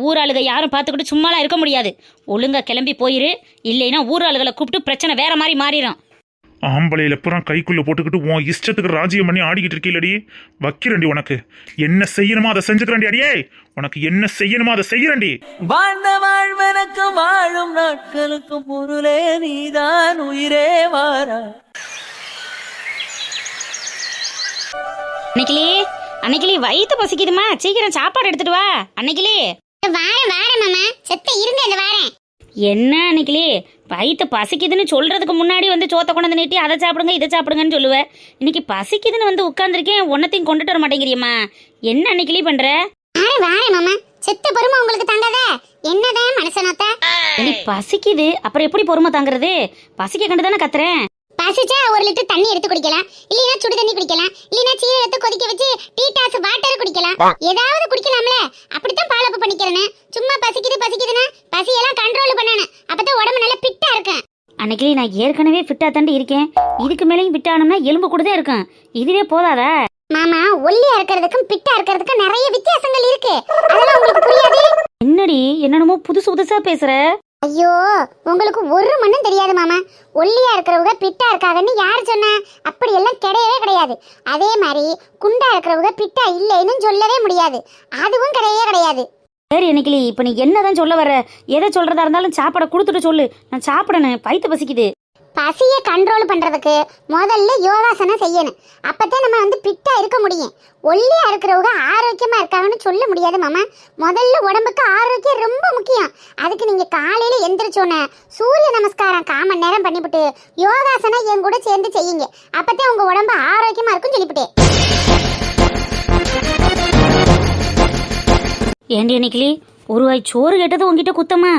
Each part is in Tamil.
ஊராளுக யாரும் பார்த்துக்கிட்டு சும்மாலாம் இருக்க முடியாது. ஒழுங்கா கிளம்பி போயிரு, இல்லைன்னா ஊராளுகளை கூப்பிட்டு பிரச்சனை வேற மாதிரி மாறிடும். ஆம்பளையில புறம் கைக்குள்ள போட்டுக்கிட்டு உன் இஷ்டத்துக்கு ராஜ்யம் பண்ணி ஆடிக்கிட்டு இருக்கீங்களடி. வைக்கிறண்டி உனக்கு என்ன செய்யணுமோ அதை செஞ்சுக்கிறண்டி. அடியே உனக்கு என்ன செய்யணுமோ அதை செய்யறண்டி. வாழ்ந்த வாழ்வனுக்கு வாழும் நாட்களுக்கு பொருளே நீதான் உயிரே வாரா. அன்னைக்கிளி வயிற்று பசிக்குதுமா, சீக்கிரம் சாப்பாடு எடுத்துட்டு வா. அன்னைக்கிளி வாரேன் மாமா, செத்த இருங்க இந்த வாரேன். என்ன அன்னைக்கிளி வயிற்று பசிக்குதுன்னு சொல்றதுக்கு முன்னாடி வந்து சோத்தை கொண்டு நீட்டி அதை சாப்பிடுங்க இதை சாப்பிடுங்கன்னு சொல்லுவேன். இன்னைக்கு பசிக்குதுன்னு வந்து உட்காந்துருக்கேன், ஒன்னத்தையும் கொண்டுட்டு வர மாட்டேங்கிறியம்மா. என்ன அன்னைக்கிளி பண்ற? வாரேன் மாமா, செத்த பொறுமை உங்களுக்கு தாங்காத. என்னதான் மனுஷனாத்தா? பசிக்குது, அப்புறம் எப்படி பொறுமை தாங்குறது? பசிக்க கண்டு தானே கத்துறேன். பசிச்சா 1 லிட்டர் தண்ணி எடுத்து குடிக்கலாம், இல்லைன்னா சுடு தண்ணி குடிக்கலாம், இல்லைன்னா சீரை எடுத்து கொதிக்க வச்சு டீ வாட்டர் குடிக்கலாம். ஏதாவது குடிக்கலாம்ல. அப்படித்தான் பாலப்பு பண்ணிக்கிறேன்னு. சும்மா பசிக்குதுன்னா பசியெல்லாம் கண்ட்ரோல் பண்ணணும். அப்பதான் உடம்பு நல்லா ஃபிட்டா இருக்கும். அன்னைக்கு நான் ஏற்கனவே ஃபிட்டா தாண்டி இருக்கேன், இதுக்கு மேலேயும் ஃபிட் ஆனோம்னா எலும்பு கூடதான் இருக்கும். இதுவே போதாதா? மாமா, ஒல்லியா இருக்கிறதுக்கும் ஃபிட்டா இருக்கிறதுக்கும் நிறைய வித்தியாசங்கள் இருக்கு. அதெல்லாம் உங்களுக்கு புரியாது. என்னடி என்னென்னமோ புதுசா பேசுற? ஐயோ, உங்களுக்கு ஒரு மண்ணும் தெரியாது மாமா. ஒல்லியா இருக்கிறவங்க பிட்டா இருக்காங்கன்னு யார் சொன்னா? அப்படி எல்லாம் கிடையவே கிடையாது. அதே மாதிரி குண்டா இருக்கிறவங்க பிட்டா இல்லைன்னு சொல்லவே முடியாது. அதுவும் கிடையாது. சரி அன்னைக்கிளி, இப்ப நீ என்னதான் சொல்ல வர? எதை சொல்றதா இருந்தாலும் சாப்பாடை கொடுத்துட்டு சொல்லு, நான் சாப்பிடணும், வயிற்று பசிக்குது. பசியை கண்ட்ரோல் பண்றதுக்கு முதல்ல யோகாசனம் செய்யணும். அப்பதான் நம்ம வந்து பிட்டா இருக்க முடியும். ஒல்லியா இருக்கிறவங்க ஆரோக்கியமா இருக்காங்கன்னு சொல்ல முடியாது மாமா. முதல்ல உடம்புக்கு ஆரோக்கியம் ரொம்ப முக்கியம். அதுக்கு நீங்க காலையில எந்திரிச்சோன்னே சூரிய நமஸ்காரம் 1/4 மணி நேரம் பண்ணிவிட்டு யோகாசனம் என் கூட சேர்ந்து செய்யுங்க. அப்பதான் உங்க உடம்பு ஆரோக்கியமா இருக்கும்னு சொல்லிவிட்டேன். ஏண்டி அன்னைக்கிளி, ஒரு வாய் சோறு கேட்டது உங்ககிட்ட குத்தமா?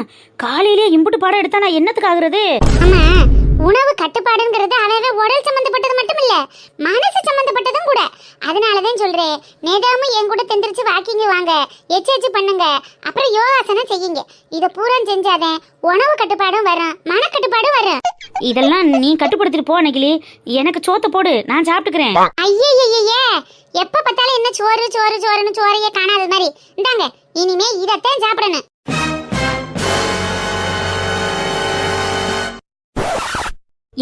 காலையிலேயே இம்புட்டு பாடம் எடுத்தா நான் என்னத்துக்கு ஆகுறது? ஆமா, உணவு கட்டுப்பாடுங்கிறது அதாவது உடல் சம்பந்தப்பட்டது மட்டும் இல்ல, மனசு சம்பந்தப்பட்டதும் கூட. அதனாலதான் சொல்றேன், நேதாமும் என் கூட தெந்திரிச்சு வாக்கிங் வாங்க, எச்சு பண்ணுங்க, அப்புறம் யோகாசனம் செய்யுங்க. இத பூரா செஞ்சாதான் உணவு கட்டுப்பாடும் வரும், மன கட்டுப்பாடும் வரும். இதெல்லாம் நீ கட்டுப்படுத்திட்டு போ அன்னைக்கிளி. எனக்கு சோத்தை போடு, நான் சாப்பிட்டுக்கிறேன். ஐயே, எப்ப பார்த்தாலும் என்ன சோறுன்னு சோறையே காணாத மாதிரி. இந்தாங்க, இனிமே இதத்தான் சாப்பிடணும்.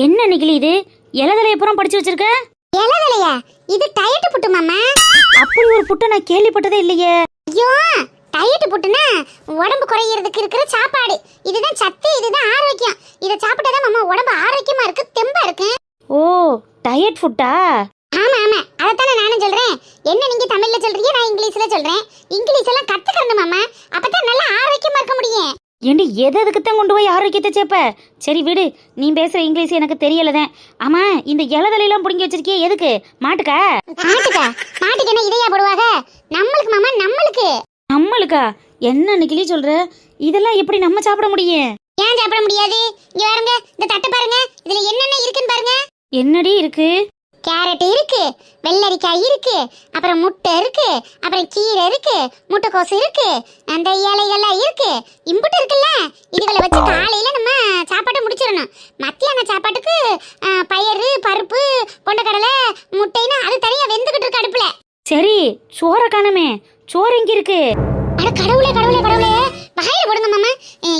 என்ன அன்னைக்கிளி இது இலதலைய புறம் படிச்சு வச்சிருக்க? இலதலையா? இது டயட் புட்டு மாமா. அப்படி ஒரு புட்டை நான் கேள்விப்பட்டதே இல்லையே. ஐயோ, டயட் புட்டுனா உடம்பு குறையிறதுக்கு இருக்கிற சாப்பாடு. இதுதான் சத்து, இதுதான் ஆரோக்கியம். இத சாப்பிட்டாதான் மாமா உடம்பு ஆரோக்கியமா இருக்கு, தெம்பா இருக்கு. ஓ, டயட் ஃபுட்டா? ஆமா, அதத்தானே நானும் சொல்றேன். என்ன நீங்க தமிழ்ல சொல்றீங்க, நான் இங்கிலீஷ்ல சொல்றேன். இங்கிலீஷ் எல்லாம் கத்துக்கணும் மாமா, அப்பதான் நல்லா ஆரோக்கியமா இருக்க முடியும். ஏண்டி எதுக்குத்தான் கொண்டு போய் ஆரோக்கியத்தை சேப்ப? சரி விடு, நீ பேசுற இங்கிலீஷ் எனக்கு தெரியலதான். ஆமா, இந்த இலதலையெல்லாம் புடுங்கி வச்சிருக்கியே எதுக்கு? மாட்டுக்கா என்ன இதையா போடுவாங்க? நம்மளுக்கு மாமா, நம்மளுக்கா? என்ன அன்னைக்கிளி சொல்ற? இதெல்லாம் எப்படி நம்ம சாப்பிட முடியும்? ஏன் சாப்பிட முடியாது? இங்க பாருங்க, இந்த தட்டு பாருங்க, இதுல என்னென்ன இருக்குன்னு பாருங்க. என்னடி இருக்கு? கேரட் இருக்கு, வெள்ளரிக்காய் இருக்கு, அப்புறம் முட்டை இருக்கு, அப்புறம் கீரை இருக்கு, முட்டைக்கோசு இருக்கு, அந்த இலைகள்லாம் இருக்கு, இம்புட்டு இருக்குல்ல. இதுகளை வச்சு காலையில நம்ம சாப்பாட்டை முடிச்சிடணும். மத்தியான சாப்பாட்டுக்கு பயறு, பருப்பு, கொண்டக்கடலை, முட்டைன்னு அது தனியா வெந்துகிட்டு இருக்கு அடுப்புல. சரி, சோறை காணுமே, சோறு எங்க இருக்கு? அட கடவுளே, வாயில போடுங்க மாமா.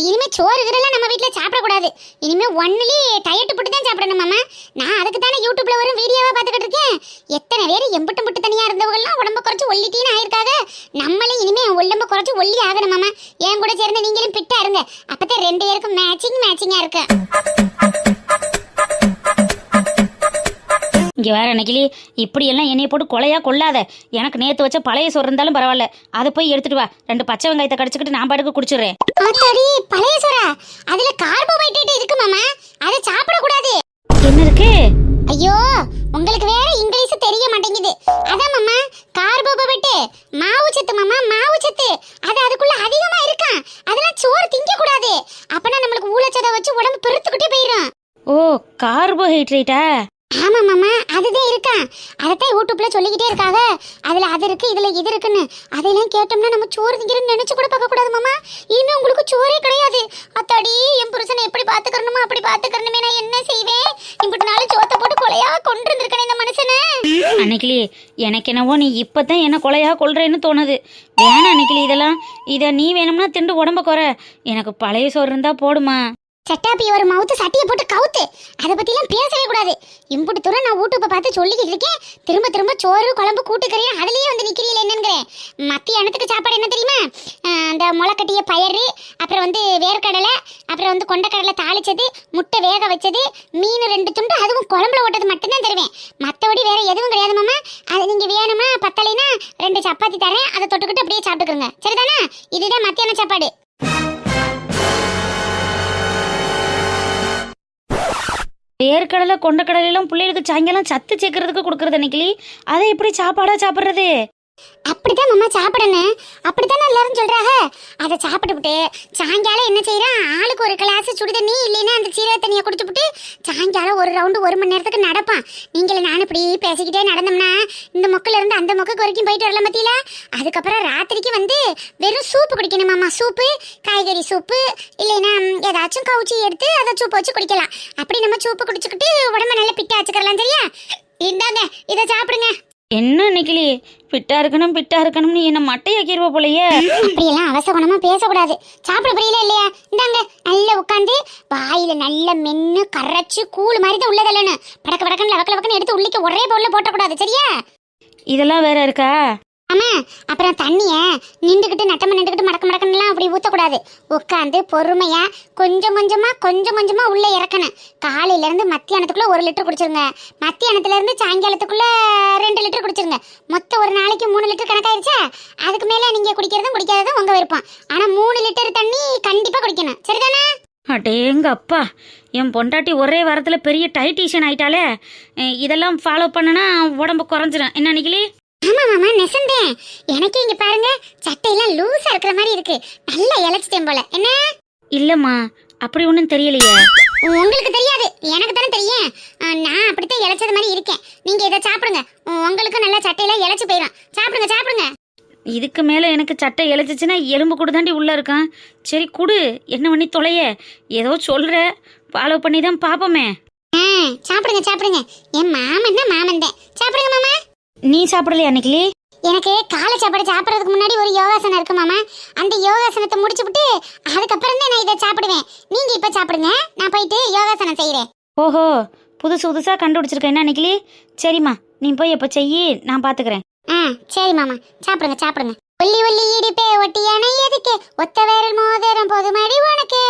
இனிமே சோறு இதெல்லாம் நம்ம வீட்டுல சாப்பிடக்கூடாது. இனிமே ஒன்லி டயட் போட்டு தான் சாப்பிடணும் மாமா. நான் அதுக்கு தானே யூடியூப்ல ஒரு வீடியோவா பார்த்துக்கிட்டு இருக்கேன். எத்தனை பேர் எம்பட்டு தனியா இருந்தவங்கலாம் உடம்ப குறைச்சு ஒல்லிட்டீன்னு ஆயிருக்காங்க. நம்மளே இனிமே உடம்ப குறைச்சு ஒல்லி ஆகணும் மாமா. என் கூட சேர்ந்து நீங்களும் பிட்டா இருங்க. அப்பதான் 2 பேருக்கும் மேட்சிங்கா இருக்கு. இங்க வேற அன்னைக்கிளி, இப்படி எல்லாம் என்னைய போட்டு கொலையா கொள்ளாத. எனக்கு நேத்து வச்ச பழைய சோறு இருந்தாலும் பரவாயில்ல, அதை போய் எடுத்துட்டு வா. 2 பச்சை வெங்காயத்தை கடிச்சுக்கிட்டு நான் பாட்டுக்கு குடிச்சிடுறேன். பழைய சோறா? அதுல கார்போஹைட்ரேட் இருக்கு மாமா, அதை சாப்பிட கூடாது. என்ன இருக்கு? ஐயோ, உங்களுக்கு வேற இங்கிலீஷ் தெரிய மாட்டேங்குது. அதான் மாமா, கார்போஹைட்ரேட் மாவுச்சத்து மாமா, மாவுச்சத்து. அது அதுக்குள்ள அதிகமா இருக்கான். அதெல்லாம் சோறு திங்க கூடாது. அப்பனா நம்மளுக்கு ஊழச்சதை வச்சு உடம்பு பெருத்துக்கிட்டே போயிடும். ஓ, கார்போஹைட்ரேட்டா? ஆமா மாமா அதுதான் இருக்கா. அதைத்தான் யூடியூப்ல சொல்லிக்கிட்டே இருக்காங்க. அதுல அது இருக்கு இதுல இது இருக்குன்னு. அதெல்லாம் கேட்டோம்னா நம்ம சோறு திங்கிறன்னு நினைச்சு கூட பார்க்க கூடாது மாமா. இனிமே உங்களுக்கு சோறே கிடையாது. அத்தாடி என் புருஷனை எப்படி பாத்துக்கறணுமோ அப்படி பாத்துக்கறணுமே. நான் என்ன செய்வேன்? இப்படி நாள் சோத்த போட்டு கொலையா கொண்டு இருந்திருக்கேன் இந்த மனுஷனை. அன்னைக்கிளி எனக்கு என்னவோ நீ இப்பதான் என்ன கொலையா கொள்றேன்னு தோணுது. வேணாம் அன்னைக்கிளி இதெல்லாம். இதை நீ வேணும்னா திண்டு உடம்ப குறை. எனக்கு பழைய சோறு இருந்தா போடுமா. சட்டாப்பி ஒரு மவுத்து சட்டியை போட்டு கவுத்து. அதை பத்திலாம் பேசவே கூடாது. இம்புட்டு தூரம் நான் யூடியூப்பை பார்த்து சொல்லிக்கிட்டு இருக்கேன். திரும்ப திரும்ப சோறு குழம்பு கூட்டுக்கறி அதுலயே வந்து நிக்கிறீல என்னங்கிறேன். மத்தியானத்துக்கு சாப்பாடு என்ன தெரியுமா? அந்த முளைக்கட்டிய பயறு, அப்புறம் வந்து வேர்க்கடலை, அப்புறம் வந்து கொண்டக்கடலை தாளிச்சது, முட்டை வேக வச்சது, மீன் 2 துண்டு, அதுவும் குழம்புல ஓட்டது மட்டும்தான் தருவேன். மற்றபடி வேற எதுவும் கிடையாது மாமா. அது நீங்க வேணுமா பத்தலைனா 2 சப்பாத்தி தரேன். அதை தொட்டுக்கிட்டு அப்படியே சாப்பிட்டுக்கிறங்க. சரிதானா? இதுதான் மத்தியான சாப்பாடு. வேர்க்கடலை கொண்டக்கடலையெல்லாம் பிள்ளைகளுக்கு சாயங்காலம் சத்து சேர்க்கறதுக்கு கொடுக்கறது அன்னைக்கிளி. அதை எப்படி சாப்பாடா சாப்பிட்றது? அப்படித்தான் மாமா சாப்பிடணும். அப்படித்தானே எல்லாரும் சொல்றாங்க. அதை சாப்பிட்டுவிட்டு சாயங்காலம் என்ன செய்யறான், ஆளுக்கு ஒரு கிளாஸ் சுடு தண்ணி இல்லைன்னா அந்த சீரக தண்ணியை குடிச்சுப்புட்டு சாயங்காலம் ஒரு ரவுண்டு 1 மணி நேரத்துக்கு நடப்பான். நீங்களும் நானும் இப்படி பேசிக்கிட்டே நடந்தோம்னா இந்த மொக்கில இருந்து அந்த மொக்கு வரைக்கும் போயிட்டு வரலாம் மத்தியில. அதுக்கப்புறம் ராத்திரிக்கு வந்து வெறும் சூப்பு குடிக்கணும் மாமா. சூப்பு, காய்கறி சூப்பு, இல்லைன்னா ஏதாச்சும் கவுச்சி எடுத்து அதை சூப்பு வச்சு குடிக்கலாம். அப்படி நம்ம சூப்பு குடிச்சுக்கிட்டு உடம்ப நல்லா பிட்டா வச்சுக்கலாம். சரியா? இந்தாங்க இதை சாப்பிடுங்க. என்ன அன்னைக்கிளி பிட்டா இருக்கணும்னு என்ன மட்டையாக்கிடுவா போலயே. அப்படியெல்லாம் அவசகுணமா பேசக்கூடாது. சாப்பிட புரியல இல்லையா? இந்தாங்க நல்லா உட்காந்து வாயில நல்ல மென்னு கரைச்சு கூழ் மாதிரி தான் உள்ளதல்லன்னு படக்க படக்கன்னு லவக்கன்னு எடுத்து உள்ளிக்க ஒரே பொருளை போட்டக்கூடாது. சரியா? இதெல்லாம் வேற இருக்கா? ஆமா. அப்புறம் தண்ணிய நின்றுகிட்டு நட்டமா நின்றுகிட்டு மடக்க மடக்கன்னுலாம் அப்படி ஊத்தக்கூடாது. உட்காந்து பொறுமையா கொஞ்சம் கொஞ்சமா உள்ள இறக்கணும். காலையில இருந்து மத்தியானத்துக்குள்ள 1 லிட்டர் குடிச்சிருங்க. மத்தியானத்துல இருந்து சாயங்காலத்துக்குள்ள 2 லிட்டர் குடிச்சிருங்க. மொத்தம் ஒரு நாளைக்கு 3 லிட்டர் கணக்காயிருச்சா? அதுக்கு மேல நீங்க குடிக்கிறதும் குடிக்காததும் உங்க விருப்பம். ஆனா 3 லிட்டர் தண்ணி கண்டிப்பா குடிக்கணும். சரிதானா? அடேங்க அப்பா, என் பொண்டாட்டி ஒரே வாரத்தில் பெரிய டைட்டீஷன் ஆயிட்டாலே. இதெல்லாம் ஃபாலோ பண்ணனா உடம்பு குறைஞ்சிடும். என்ன அன்னைக்கிளி? ஆமா மாமா நெசந்தேன். எனக்கு இங்க பாருங்க சட்டையெல்லாம் லூசா இருக்கிற மாதிரி இருக்கு. நல்லா இழைச்சிட்டேன் போல. என்ன? இல்லம்மா அப்படி ஒன்றும் தெரியலையே. உங்களுக்கு தெரியாது, எனக்கு தானே தெரியும். நான் அப்படித்தான் இழைச்சது மாதிரி இருக்கேன். நீங்க இதை சாப்பிடுங்க. உங்களுக்கு நல்லா சட்டையெல்லாம் இழைச்சு போயிடும். சாப்பிடுங்க. இதுக்கு மேலே எனக்கு சட்டை இழைச்சிச்சுன்னா எலும்பு கூட தாண்டி உள்ளே இருக்கான். சரி குடு, என்ன பண்ணி தொலைய. ஏதோ சொல்கிற, ஃபாலோ பண்ணி தான் பார்ப்போமே. சாப்பிடுங்க. என் மாமன்னா மாமன் தான். சாப்பிடுங்க மாமா. நீ சாப்பிடலையா அன்னைக்கிளி? எனக்கு காலை சாப்பாடு சாப்பிட்றதுக்கு முன்னாடி ஒரு யோகாசனம் இருக்கு மாமா. அந்த யோகாசனத்தை முடிச்சுவிட்டு அதுக்கப்புறம் தான் நான் இதை சாப்பிடுவேன். நீங்க இப்ப சாப்பிடுங்க, நான் போயிட்டு யோகாசனம் செய்யறேன். ஓஹோ, புதுசாக கண்டுபிடிச்சிருக்கேன் என்ன அன்னைக்கிளி? சரிம்மா நீ போய் எப்போ செய்யி, நான் பார்த்துக்கிறேன். சரி மாமா, சாப்பிடுங்க. ஒல்லி இடிப்பே ஒட்டியான எதுக்கு ஒத்த வேரல் மோதிரம் போதுமாடி உனக்கு.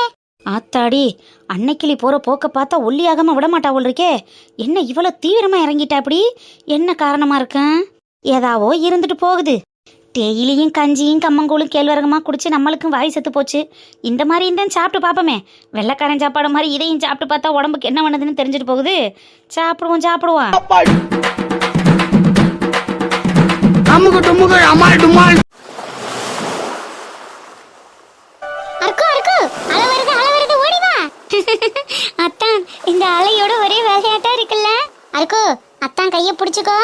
ஆத்தாடி, அன்னைக்கிளி போகிற போக்க பார்த்தா ஒல்லியாகாம விடமாட்டா போல் இருக்கே. என்ன இவ்வளோ தீவிரமாக இறங்கிட்டா? அப்படி என்ன காரணமாக இருக்கேன்? ஏதாவோ இருந்துட்டு போகுது. டெய்லியும் கஞ்சியும் கம்மங்கூழும் கேழ்வரகமாக குடிச்சு நம்மளுக்கும் வாய் செத்து போச்சு. இந்த மாதிரி தான் சாப்பிட்டு பார்ப்போமே. வெள்ளைக்காரன் சாப்பாடு மாதிரி இதையும் சாப்பிட்டு பார்த்தா உடம்புக்கு என்ன பண்ணுதுன்னு தெரிஞ்சுட்டு போகுது. சாப்பிடுவோம். அத்தான் இந்த அலையோட ஒரே விளையாட்டா இருக்குல்ல. அருக்கு அத்தான் கைய பிடிச்சுக்கோ.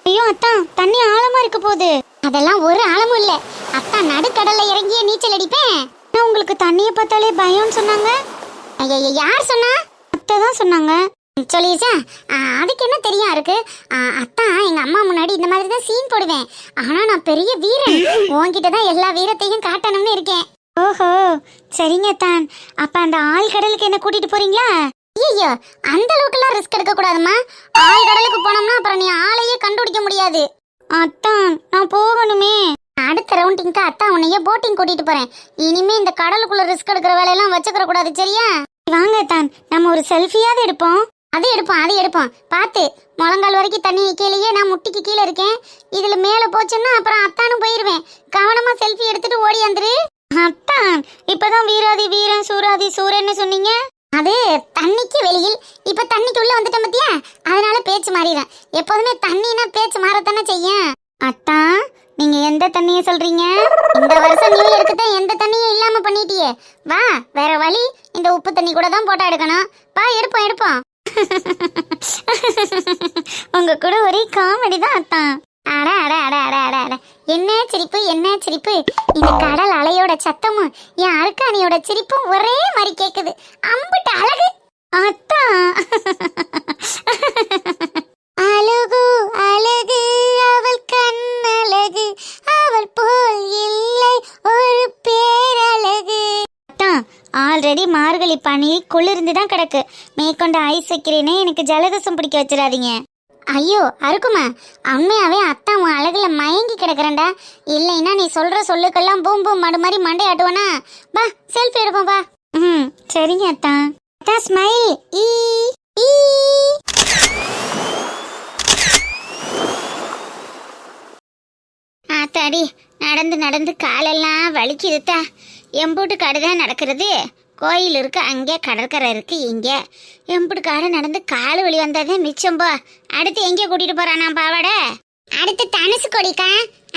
ஐயோ அத்தான், தண்ணி ஆழமா இருக்க போகுது. அதெல்லாம் ஒரு ஆழமும் இல்ல. அத்தான் நடுக்கடல்ல இறங்கிய நீச்சல் அடிப்பேன். உங்களுக்கு தண்ணிய பார்த்தாலே பயம்னு சொன்னாங்க. ஐயா யார் சொன்னா? அத்தை தான் சொன்னாங்க. சொல்லிச்சா? அதுக்கு என்ன தெரியும் இருக்கு. அத்தான் எங்க அம்மா முன்னாடி இந்த மாதிரி தான் சீன் போடுவேன். ஆனா நான் பெரிய வீரன். உன்கிட்ட தான் எல்லா வீரத்தையும் காட்டணும்னு இருக்கேன். ஓஹோ சரிங்க தான். அப்ப அந்த ஆள் கடலுக்கு என்ன கூட்டிட்டு போறீங்களா? ஐயோ அந்த அளவுக்குலாம் ரிஸ்க் எடுக்க கூடாதுமா. ஆள் கடலுக்கு போனோம்னா அப்புறம் நீ ஆளையே கண்டுபிடிக்க முடியாது. அத்தான் நான் போகணுமே. அடுத்த ரவுண்டிங்க்கு அத்தான் உன்னையே போட்டிங் கூட்டிட்டு போறேன். இனிமே இந்த கடலுக்குள்ள ரிஸ்க் எடுக்கிற வேலையெல்லாம் வச்சுக்கிற கூடாது. சரியா? வாங்க தான், நம்ம ஒரு செல்ஃபியாவது எடுப்போம். அது எடுப்போம். பார்த்து முழங்கால் வரைக்கும் தண்ணி நிக்கலையே. நான் முட்டிக்கு கீழே இருக்கேன். இதுல மேல போச்சுன்னா அப்புறம் அத்தானும் போயிருவேன். கவனமா செல்ஃபி எடுத்துட்டு ஓடி வந்துரு. அத்தான் இப்பதான் வீராதி வீரன் சூராதி சூரன்னு சொன்னீங்க. அது தண்ணிக்கு வெளியில், இப்ப தண்ணிக்கு உள்ள வந்துட்டேன் பத்தியா, அதனால பேச்சு மாறிடும். எப்போதுமே தண்ணினா பேச்சு மாறத்தானே செய்யும். அத்தான் நீங்க எந்த தண்ணிய சொல்றீங்க? இந்த வருஷம் நியூ இயருக்கு தான் எந்த தண்ணியும் இல்லாம பண்ணிட்டியே. வா வேற வழி, இந்த உப்பு தண்ணி கூட தான் போட்டா எடுக்கணும். வா எடுப்போம். உங்க கூட ஒரே காமெடி தான் அத்தான். அட அட அட அட அட அட, என்ன சிரிப்பு என்ன சிரிப்பு! இந்த கடல் அலையோட சத்தமும் என் அருக்காணியோட சிரிப்பும் ஒரே மாதிரி கேக்குது. அம்புட்டு அழகு அத்தான். அழகு அழகு அவள் கண்ணழகு, அவள் போல் இல்லை ஒரு பேரழகு. அத்தான், ஆல்ரெடி மார்கழி பனி குளிர்ந்து தான் கிடக்கு. மேற்கொண்டு ஐஸ் வைக்கிறேனே, எனக்கு ஜலதோஷம் பிடிக்க வச்சிடாதீங்க. ஐயோ அருக்குமா, உண்மையாவே அத்தான் உன் அழகுல மயங்கி கிடக்குறேன்டா. இல்லைன்னா நீ சொல்ற சொல்லுக்கெல்லாம் பூம் பூம் மாடு மாதிரி மண்டை ஆட்டுவானா? பா செல்ஃபி எடுப்போம் பா. சரிங்க அத்தான். அத்தா ஸ்மைல். ஈ ஈ. ஆத்தாடி, நடந்து நடந்து காலெல்லாம் வலிக்குதுத்தா. எம்பூட்டு காடு தான் நடக்கிறது. கோயில் இருக்கு அங்கே, கடற்கரை இருக்கு இங்கே. எம்புட்டு காடு நடந்து காலு வலி வந்ததே மிச்சம்பா. அடுத்து எங்கே கூட்டிட்டு போறானா பாவாட? அடுத்து தனுசு கொடிக்கா,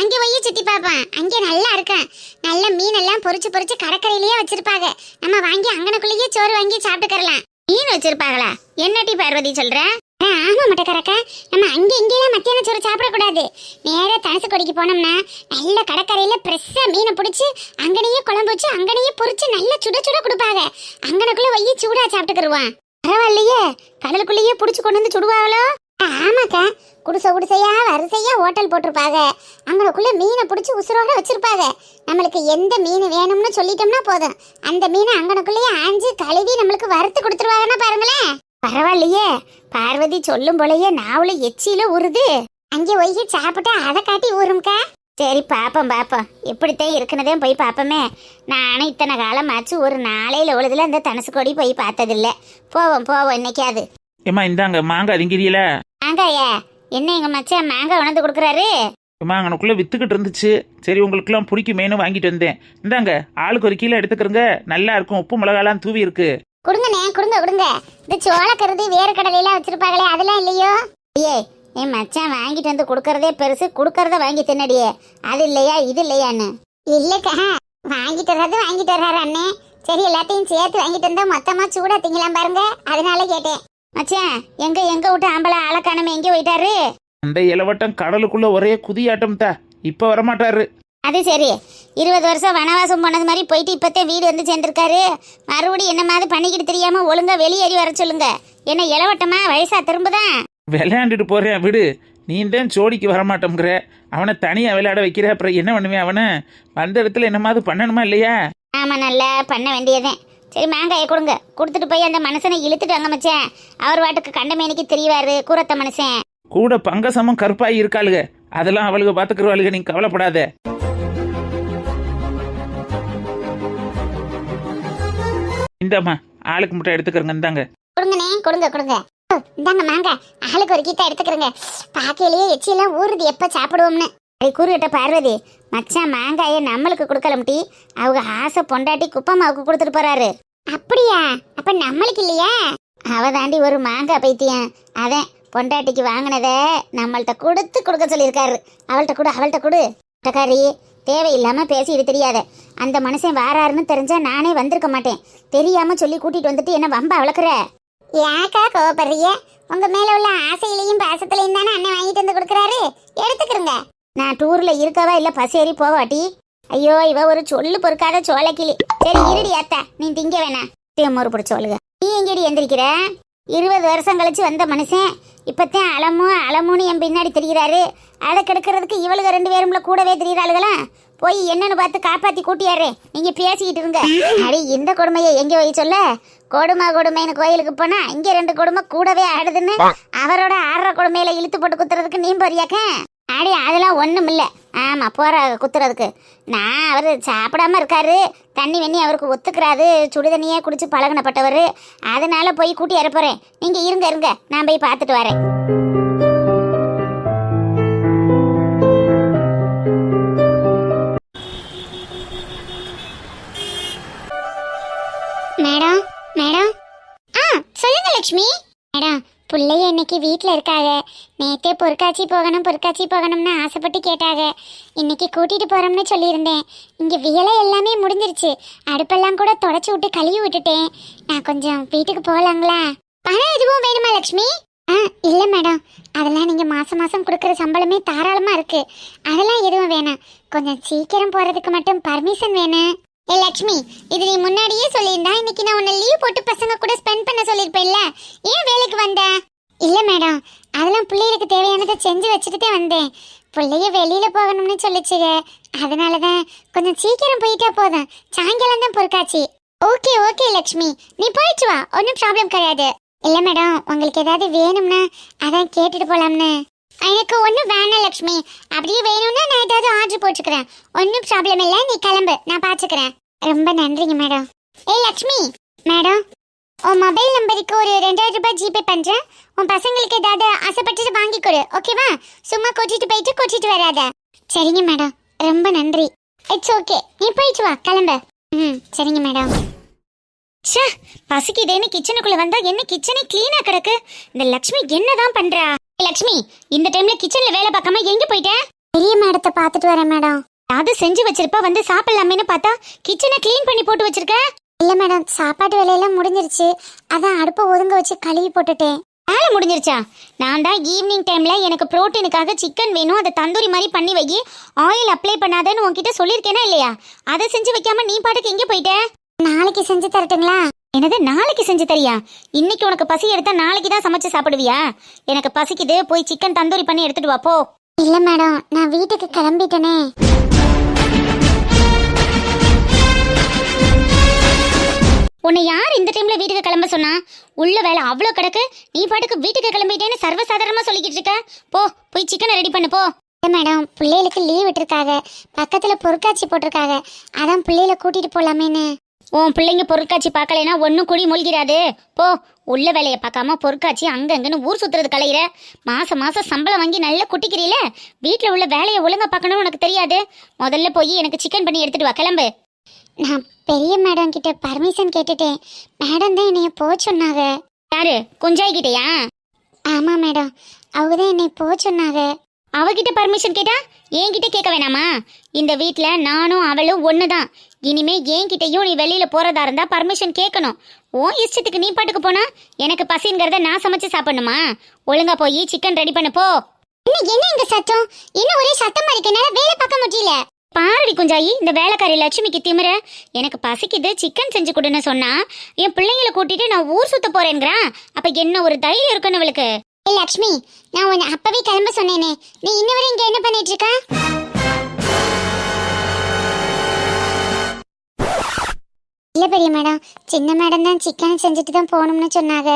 அங்கே போய் சுத்தி பார்ப்பேன். அங்கே நல்லா இருக்கேன். நல்ல மீனெல்லாம் பொரிச்சு பொரிச்சு கடற்கரையிலேயே வச்சிருப்பாங்க. நம்ம வாங்கி அங்கனக்குள்ளேயே சோறு வாங்கி சாப்பிட்டுக்கறலாம். மீன் வச்சிருப்பாங்களா? என்னடி பார்வதி சொல்ற? ஆமா மட்டக்கரக்கா, நம்ம அங்கே இங்கெல்லாம் மத்தியான சோறு சாப்பிடக்கூடாது. நேரா தனுசு கொடிக்கு போனோம்னா நல்ல கடற்கரையில ஃப்ரெஷ்ஷா மீனை பிடிச்சி அங்கனையே குழம்பு வச்சு அங்கனையே பொரிச்சு நல்ல சுட சுட கொடுப்பாங்க. அங்கனக்குள்ள வையி சூடா சாப்பிட்டுக்கிருவான். பரவாயில்லையே, கடலுக்குள்ளேயே பிடிச்சி கொண்டு வந்து சுடுவாங்களோ? ஆமாக்கா, குடிசை குடிசையா வரிசையா ஹோட்டல் போட்டிருப்பாங்க. அங்கனக்குள்ள மீனை பிடிச்சி உசுரோட வச்சிருப்பாங்க. நம்மளுக்கு எந்த மீன் வேணும்னு சொல்லிட்டோம்னா போதும், அந்த மீனை அங்கனக்குள்ளேயே ஆஞ்சு கழுவி நம்மளுக்கு வறுத்து கொடுத்துருவாங்கன்னா பாருங்களேன். பரவாயில்லையே, பார்வதி சொல்லும் போலயே நாவல எச்சியில ஊறுது. அங்கே ஒய்கி சாப்பிட்டா அதை காட்டி ஊறும்க்கா. சரி பாப்போம் பாப்போம், எப்படித்தான் இருக்குனதே போய் பாப்போமே. நானும் இத்தனை காலம் ஆச்சு ஒரு நாளையில உழுதுல அந்த தனுசு கொடி போய் பார்த்ததில்ல. போவோம் போவோம் இன்னைக்காது. ஏம்மா இந்தாங்க மாங்காய் திங்கிறியில. மாங்காயா? என்ன எங்க மச்சான் மாங்காய் உணர்ந்து கொடுக்குறாரு? ஏம்மா அங்கனக்குள்ள வித்துக்கிட்டு இருந்துச்சு, சரி உங்களுக்குலாம் பிடிக்குமேனு வாங்கிட்டு வந்தேன். இந்தாங்க ஆளுக்கு ஒரு கிலோ எடுத்துக்கிறங்க, நல்லா இருக்கும். உப்பு மிளகாலாம் தூவி இருக்கு. கொடுங்கண்ணே, கொடுங்க கொடுங்க. இந்த சோளக்கருது வேறு கடலையெல்லாம் வச்சிருப்பாங்களே அதெல்லாம் இல்லையோ? ஏ என் மச்சான் வாங்கிட்டு வந்து கொடுக்கறதே பெருசு, கொடுக்கறத வாங்கி தின்னடியே. அது இல்லையா இது இல்லையான்னு? இல்லக்கா, வாங்கிட்டு வர்றாரு அண்ணே. சரி எல்லாத்தையும் சேர்த்து வாங்கிட்டு வந்தா மொத்தமா சூடா திங்கலாம் பாருங்க, அதனால கேட்டேன். மச்சான் எங்க விட்டு ஆம்பளை ஆளக்கானமே எங்க போயிட்டாரு? அந்த இளவட்டம் கடலுக்குள்ள ஒரே குதியாட்டம் தான், இப்ப வரமாட்டாரு. அது சரி, 20 வருஷம் வனவாசம் போனது மாதிரி போயிட்டு இப்பத்தே வீடு வந்து சேர்ந்துருக்காரு. மறுபடியும் என்ன மாதிரி பண்ணிக்கிட்டு தெரியாம ஒழுங்கா வெளியேறி வர சொல்லுங்க. என்ன இளவட்டமா வயசா திரும்புதான்? விளையாண்டுட்டு போறேன் விடு. நீ தான் ஜோடிக்கு வரமாட்டோங்கிற, அவனை தனியா விளையாட வைக்கிற. அப்புறம் என்ன பண்ணுவேன்? அவனை வந்த இடத்துல என்ன மாதிரி பண்ணணுமா இல்லையா? ஆமா, நல்லா பண்ண வேண்டியதே. சரி மாங்காயை கொடுங்க, கொடுத்துட்டு போய் அந்த மனுஷனை இழுத்துட்டு வாங்க மச்சான். அவர் வாட்டுக்கு கண்டமேனிக்கு தெரியவாரு கூரத்த மனுஷன். கூட பங்கசமும் கருப்பாயி இருக்காளுக, அதெல்லாம் அவளுக்கு பாத்துக்கிறவாளுக, நீங்க கவலைப்படாத. இந்தாம்மா ஆளுக்கு மட்டும் எடுத்துக்கிறங்க. இந்தாங்க கொடுங்கண்ணே, கொடுங்க கொடுங்க. இந்தாங்க மாங்காய், ஆளுக்கு ஒரு கீத்தா எடுத்துக்கிறங்க. பாக்கையிலேயே எச்சியெல்லாம் ஊறுது, எப்ப சாப்பிடுவோம்னு. கூறுகிட்ட பார்வதி, மச்சான் மாங்காயை நம்மளுக்கு கொடுக்கலம்டி, அவங்க ஆசை பொண்டாட்டி குப்பமாவுக்கு கொடுத்துட்டு போறாரு. அப்படியா? அப்ப நம்மளுக்கு இல்லையா? அவ தாண்டி ஒரு மாங்காய் பைத்தியம். அதான் பொண்டாட்டிக்கு வாங்கினத நம்மள்ட்ட கொடுக்க சொல்லியிருக்காரு. அவள்கிட்ட கொடு. டக்காரி, தேவையில்லாம பேசிட்டு தெரியாத. அந்த மனுஷன் வாராருன்னு தெரிஞ்சா நானே வந்திருக்க மாட்டேன். தெரியாம சொல்லி கூட்டிட்டு வந்துட்டு என்ன வம்பா வளர்க்குற? ஏக்கா கோவப்படுறிய? உங்க மேல உள்ள ஆசையிலையும் பாசத்திலையும் தானே அண்ணன் வாங்கிட்டு வந்து கொடுக்குறாரு, எடுத்துக்கிறங்க. நான் டூர்ல இருக்கவா இல்ல பசேரி போவாட்டி? ஐயோ இவ ஒரு சொல்லு பொறுக்காத சோளக்கிளி. சரி இருடி அத்தா, நீ திங்க வேணா. தேமோறு பிடிச்சோளுக. நீ எங்கடி எந்திரிக்கிற? 20 வருஷம் கழிச்சு வந்த மனுஷன் இப்பத்தான் அலமுன்னு என் பின்னாடி தெரிகிறாரு. அதை கெடுக்கிறதுக்கு இவளுக 2 பேரும்ல கூடவே தெரிகிறாளுகளா? போய் என்னன்னு பார்த்து காப்பாத்தி கூட்டியாரு. நீங்க பேசிக்கிட்டு இருங்க. அடி இந்த கொடுமையை எங்க போய் சொல்ல? கொடுமைன்னு கோயிலுக்கு போனா இங்க 2 கொடுமை கூடவே ஆடுதுன்னு அவரோட 6 கொடுமையில இழுத்து போட்டு குத்துறதுக்கு நீ போறியாக்க? அடி அதெல்லாம் ஒண்ணும் இல்ல. ஆமா போற குத்துறதுக்கு. நான் அவரு சாப்பிடாம இருக்காரு, தண்ணி வெண்ணி அவருக்கு ஒத்துக்கிறாது, சுடுதண்ணியே குடிச்சு பழகினப்பட்டவர். அதனால போய் கூட்டி இறப்புறேன். நீங்க இருங்க, நான் போய் பார்த்துட்டு வரேன். மேடம் சொல்லுங்க லட்சுமி. மேடம் பிள்ளைய இன்னைக்கு வீட்டில் இருக்காங்க. நேற்றே பொருட்காட்சி போகணும்னு ஆசைப்பட்டு கேட்டாங்க. இன்னைக்கு கூட்டிட்டு போறோம்னு சொல்லியிருந்தேன். இங்கே வேலை எல்லாமே முடிஞ்சிருச்சு. அடுப்பெல்லாம் கூட தொடச்சி விட்டு கழுவி விட்டுட்டேன். நான் கொஞ்சம் வீட்டுக்கு போகலாங்களா? பணம் எதுவும் வேணுமா லக்ஷ்மி? இல்ல மேடம், அதெல்லாம் நீங்க மாசம் மாசம் கொடுக்குற சம்பளமே தாராளமா இருக்கு. அதெல்லாம் எதுவும் வேணாம். கொஞ்சம் சீக்கிரம் போறதுக்கு மட்டும் பர்மிஷன் வேணும். லக்ஷ்மி, இது நீ முன்னாடியே சொல்லியிருந்தா இன்னைக்கு நான் உன்னை லீவ் போட்டு பசங்க கூட ஸ்பெண்ட் பண்ண சொல்லியிருப்பேன்ல. ஏன் வேலைக்கு வந்த? இல்ல மேடம், அதெல்லாம் பிள்ளைகளுக்கு தேவையானதை செஞ்சு வச்சுட்டு தான் வந்தேன். பிள்ளைய வெளியில போகணும்னு சொல்லிச்சுங்க, அதனாலதான் கொஞ்சம் சீக்கிரம் போயிட்டா போதும். சாயங்காலம் தான் பொறுக்காச்சு. ஓகே ஓகே லக்ஷ்மி, நீ போயிட்டு வா, ஒன்றும் ப்ராப்ளம் கிடையாது. இல்ல மேடம், உங்களுக்கு ஏதாவது வேணும்னா அதான் கேட்டுட்டு போலாம்னு. எனக்கு ஒன்றும் வேணாம் லக்ஷ்மி, அப்படியே வேணும்னா நான் ஏதாவது ஆர்டர் போட்டுக்கிறேன். ஒன்றும் ப்ராப்ளம் இல்லை, நீ கிளம்பு, நான் பார்த்துக்கிறேன். ரொம்ப நன்றிங்க மேடம். லக்ஷ்மி மேடம், உன் மொபைல் நம்பருக்கு ஒரு 2000 ரூபாய் ஜிபே பண்றேன். உன் பசங்களுக்கு ஏதாவது ஆசைப்பட்டுட்டு வாங்கி கொடு, ஓகேவா? சும்மா கூட்டிட்டு போயிட்டு கூட்டிட்டு வராத. சரிங்க மேடம், ரொம்ப நன்றி. இட்ஸ் ஓகே, நீ போயிட்டு வா, கிளம்பு. சரிங்க மேடம். ச்சே, பசிக்குதேன்னு கிச்சனுக்குள்ள வந்தா என்ன கிச்சனே கிளீனா கிடக்கு. இந்த லக்ஷ்மி என்னதான் பண்றா? லக்ஷ்மி, இந்த டைம்ல கிச்சன்ல வேலை பார்க்காம எங்க போயிட்ட? பெரிய மேடத்தை பார்த்துட்டு வரேன் மேடம். அது செஞ்சு வச்சிருப்பா, வந்து சாப்பிடலாமேன்னு பார்த்தா கிச்சனை கிளீன் பண்ணி போட்டு வச்சிருக்க. இல்ல மேடம், சாப்பாட்டு வேலையெல்லாம் முடிஞ்சிருச்சு, அதான் அடுப்பை ஒதுங்க வச்சு கழுவி போட்டுட்டேன். வேலை முடிஞ்சிருச்சா? நான் தான் ஈவினிங் டைம்ல எனக்கு புரோட்டீனுக்காக சிக்கன் வேணும், அதை தந்தூரி மாதிரி பண்ணி வை, ஆயில் அப்ளை பண்ணாதன்னு உன்கிட்ட சொல்லியிருக்கேனா இல்லையா? அதை செஞ்சு வைக்காம நீ பாட்டுக்கு எங்க போயிட்ட? நாளைக்கு செஞ்சு தரட்டுங்களா? என்னது நாளைக்கு செஞ்சு தரியா? இன்னைக்கு உனக்கு பசி எடுத்தா நாளைக்கு தான் சமைச்சு சாப்பிடுவியா? எனக்கு பசிக்குது, போய் சிக்கன் தந்தூரி பண்ணி எடுத்துட்டு வா போ. இல்ல மேடம், நான் வீட்டுக்கு கிளம்பிட்டேனே. உன்னை யார் இந்த டைம்ல வீட்டுக்கு கிளம்ப சொன்னா? உள்ள வேலை அவ்வளோ கிடக்கு, நீ பாட்டுக்கு வீட்டுக்கு கிளம்பிட்டேன்னு சர்வசாதாரணமா சொல்லிக்கிட்டு இருக்க. போய் சிக்கனை ரெடி பண்ணு போ. மேடம், பிள்ளைகளுக்கு லீவ் விட்டுருக்காங்க, பக்கத்துல பொருட்காட்சி போட்டிருக்காங்க, அதான் பிள்ளைகளை கூட்டிட்டு போலாமேன்னு. உன் பிள்ளைங்க பொருட்காட்சி பார்க்கலைன்னா ஒன்றும் குடி மூழ்கிறாது. போ, உள்ள வேலையை பார்க்காம பொருட்காட்சி அங்கங்கன்னு ஊர் சுத்துறது கலையிற. மாசம் மாசம் சம்பளம் வாங்கி நல்லா குட்டிக்கிறீல, வீட்டில் உள்ள வேலையை ஒழுங்கா பார்க்கணும்னு உனக்கு தெரியாது. முதல்ல போய் எனக்கு சிக்கன் பண்ணி எடுத்துட்டு வா, கிளம்பு. நான் பெரிய மேடம் கிட்ட பர்மிஷன் கேட்டுட்டேன், மேடம் தான் என்னைய போக சொன்னாங்க. யாரு, குஞ்சாய் கிட்டயா? ஆமா மேடம், அவங்க தான் என்னை போக சொன்னாங்க. அவகிட்ட பர்மிஷன் கேட்டா என்கிட்ட கேட்க வேணாமா? இந்த வீட்டில் நானும் அவளும் ஒன்று தான். இனிமே என்கிட்டயும் நீ வெளியில போறதா இருந்தா பர்மிஷன் கேட்கணும். உன் இஷ்டத்துக்கு நீ பாட்டுக்கு போனா எனக்கு பசிங்கிறத நான் சமைச்சு சாப்பிடணுமா? ஒழுங்கா போய் சிக்கன் ரெடி பண்ணு போ. என்ன இங்க சத்தம்? இன்னும் ஒரே சத்தமா இருக்கனால வேலை பார்க்க முடியல. பாரடி குஞ்சாயி, இந்த வேலைக்காரி லட்சுமிக்கு திமிர. எனக்கு பசிக்குது, சிக்கன் செஞ்சு கொடுன்னு சொன்னா என் பிள்ளைங்களை கூட்டிட்டு நான் ஊர் சுத்த போறேங்கிறான். அப்ப என்ன ஒரு தைரியம் இருக்குன்னு அவளுக்கு? லக்ஷ்மி, நான் உன்னை அப்பவே கிளம்ப சொன்னேனே, நீ இன்ன வரை இங்க என்ன பண்ணிட்டு இருக்க? இல்ல பெரிய மேடம், சின்ன மேடம் தான் சிக்கன் செஞ்சுட்டு தான் போகணும்னு சொன்னாங்க.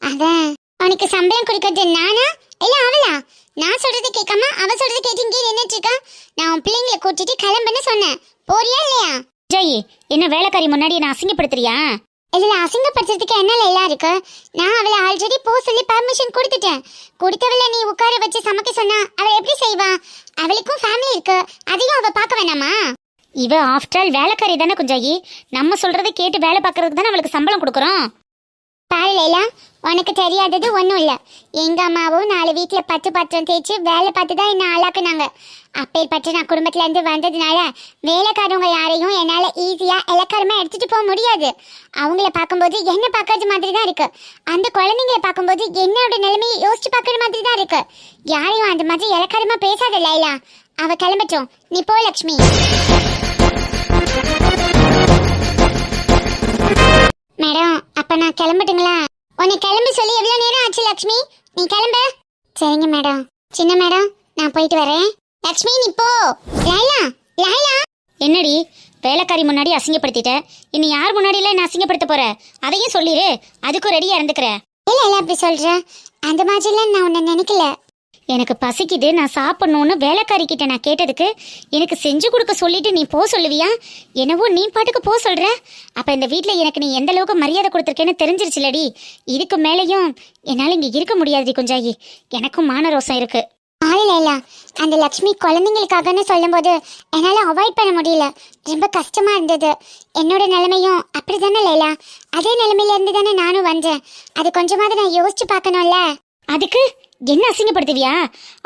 அதான். அவனுக்கு சம்பளம் கொடுக்கறது நானா இல்ல அவளா? நான் சொல்றது கேட்காம அவ சொல்றது கேட்டு இங்கே நின்னுட்டு இருக்கா. நான் உன் பிள்ளைங்களை கூட்டிட்டு கிளம்புன்னு சொன்னேன், போறியா இல்லையா? ஜெயி, என்ன வேலைக்காரி முன்னாடி நான் அசிங்கப்படுத்துறியா? இதுல அசிங்கப்படுத்துறதுக்கு என்னால எல்லாம் இருக்கு. நான் அவளை ஆல்ரெடி போ சொல்லி பர்மிஷன் கொடுத்துட்டேன். கொடுத்தவளை நீ உட்கார வச்சு சமைக்க சொன்னா அவள் எப்படி செய்வா? அவளுக்கும் ஃபேமிலி இருக்கு, அதையும் அவ பார்க்க வேணாமா? இவ ஆஃப்டர் ஆல் வேலைக்காரி தானே குஞ்சாயி, நம்ம சொல்றதை கேட்டு வேலை பார்க்கறதுக்கு தானே அவளுக்கு சம்பளம் கொடுக்குறோம். பாருலாம், உனக்கு தெரியாதது ஒன்றும் இல்லை. எங்க அம்மாவும் 4 வீட்டில் 10 பாத்திரம் தேய்ச்சி வேலை பார்த்து தான் என்ன ஆளாக்குனாங்க. அப்பேற்பட்ட நான் குடும்பத்துல இருந்து வந்ததுனால வேலைக்காரவங்க யாரையும் என்னால் ஈஸியாக இலக்காரமாக எடுத்துட்டு போக முடியாது. அவங்கள பார்க்கும்போது என்ன பார்க்கறது மாதிரி தான் இருக்கு. அந்த குழந்தைங்கள பார்க்கும்போது என்னோட நிலைமையை யோசிச்சு பார்க்குற மாதிரி தான் இருக்கு. யாரையும் அந்த மாதிரி இலக்காரமாக பேசாத லைலா. அவ கிளம்பட்டும், நீ போ லக்ஷ்மி. மேடம், அப்ப நான் கிளம்பட்டுங்களா? உன்னை கிளம்பி சொல்லி எவ்வளவு நேரம் ஆச்சு லக்ஷ்மி? நீ கிளம்ப. சரிங்க மேடம். சின்ன மேடம், நான் போயிட்டு வரேன். லக்ஷ்மி நீ போ. லைலா, லைலா. என்னடி, வேலைக்காரி முன்னாடி அசிங்கப்படுத்திட்ட, இனி யார் முன்னாடியில என்ன அசிங்கப்படுத்த போற? அதையும் சொல்லிடு, அதுக்கும் ரெடியா இருந்துக்கிற. இல்ல அப்படி சொல்ற, அந்த மாதிரிலாம் நான் உன்னை நினைக்கல. எனக்கு பசிக்குது, நான் சாப்பிடணும்னு வேலைக்காரி கிட்ட நான் கேட்டதுக்கு எனக்கு செஞ்சு கொடுக்க சொல்லிட்டு நீ போ சொல்லுவியா? என்னவோ நீ பாட்டுக்கு போ சொல்ற. அப்ப இந்த வீட்டில் எனக்கு நீ எந்த அளவுக்கு மரியாதை கொடுத்துருக்கேன்னு தெரிஞ்சிருச்சுலடி. இதுக்கு மேலேயும் என்னால் இங்கே இருக்க முடியாதுடி குஞ்சாயி, எனக்கும் மானரோசம் இருக்கு. இல்ல, அந்த லக்ஷ்மி குழந்தைங்களுக்காகன்னு சொல்லும் போது என்னால அவாய்ட் பண்ண முடியல. ரொம்ப கஷ்டமா இருந்தது. என்னோட நிலைமையும் அப்படிதானே லைலா? அதே நிலைமையில இருந்து தானே நானும் வந்தேன். அது கொஞ்சமாவது நான் யோசிச்சு பார்க்கணும்ல. அதுக்கு என்ன அசிங்கப்படுத்துவியா?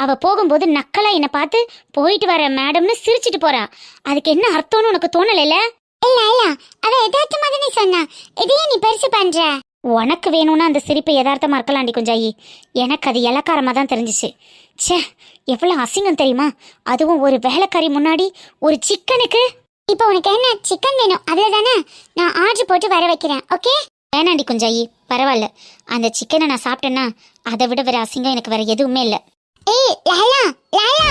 அவ போகும்போது நக்கலா என்னை பார்த்து போயிட்டு வர மேடம்னு சிரிச்சிட்டு போறா. அதுக்கு என்ன அர்த்தம்னு உனக்கு தோணல? இல்ல அவ யதார்த்தமா தானே சொன்னா, இதையே நீ பெருசு பண்ற. உனக்கு வேணும்னா அந்த சிரிப்பு யதார்த்தமாக இருக்கலாண்டி குஞ்சாயி. எனக்கு அது இலக்காரமாக தான் தெரிஞ்சிச்சு. ச்சே, எவ்வளோ அசிங்கம் தெரியுமா? அதுவும் ஒரு வேலைக்காரி முன்னாடி ஒரு சிக்கனுக்கு. இப்போ உனக்கு என்ன சிக்கன் வேணும் அதில் தானே? நான் ஆர்டர் போட்டு வர வைக்கிறேன். ஓகே? வேணாண்டி குஞ்சாயி, பரவாயில்ல. அந்த சிக்கனை நான் சாப்பிட்டேன்னா அதை விட வேற அசிங்கம் எனக்கு வேற எதுவுமே இல்லை. ஏய் லாலா லாலா